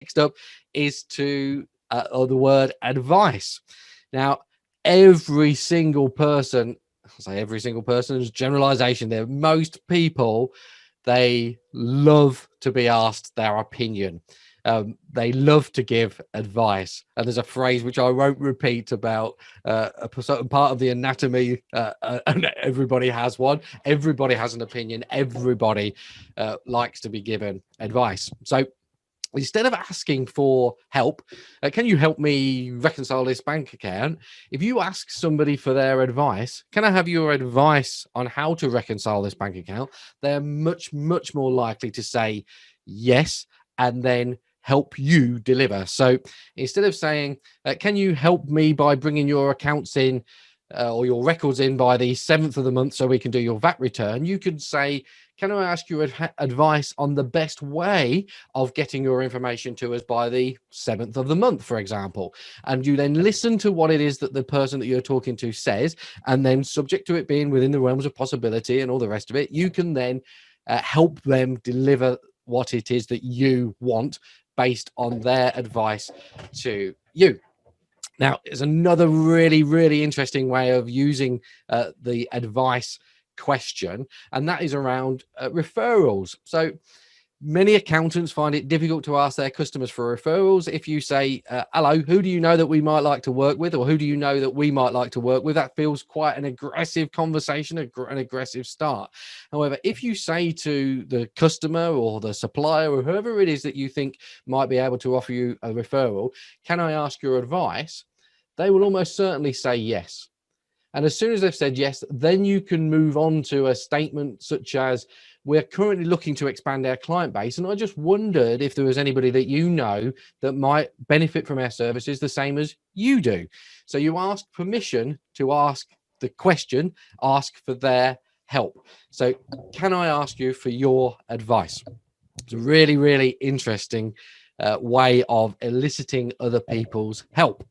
Next up is or the word advice. Now, every single person, I say every single person is generalization there. Most people, they love to be asked their opinion. They love to give advice. And there's a phrase which I won't repeat about a certain part of the anatomy, and everybody has one. Everybody has an opinion. Everybody likes to be given advice. So instead of asking for help, can you help me reconcile this bank account? If you ask somebody for their advice, can I have your advice on how to reconcile this bank account? They're much, much more likely to say yes and then help you deliver. So instead of saying, can you help me by bringing your accounts in or your records in by the 7th of the month so we can do your VAT return, you could say, can I ask your advice on the best way of getting your information to us by the 7th of the month, for example? And you then listen to what it is that the person that you're talking to says, and then subject to it being within the realms of possibility and all the rest of it, you can then help them deliver what it is that you want based on their advice to you. Now, there's another really, really interesting way of using the advice question, and that is around referrals. So many accountants find it difficult to ask their customers for referrals. If you say, hello, who do you know that we might like to work with, or who do you know that we might like to work with? That feels quite an aggressive conversation, an aggressive start. However, if you say to the customer or the supplier or whoever it is that you think might be able to offer you a referral, can I ask your advice? They will almost certainly say yes. And as soon as they've said yes, then you can move on to a statement such as, we're currently looking to expand our client base, and I just wondered if there was anybody that you know that might benefit from our services the same as you do. So you ask permission to ask the question, ask for their help. So can I ask you for your advice? It's a really, really interesting way of eliciting other people's help.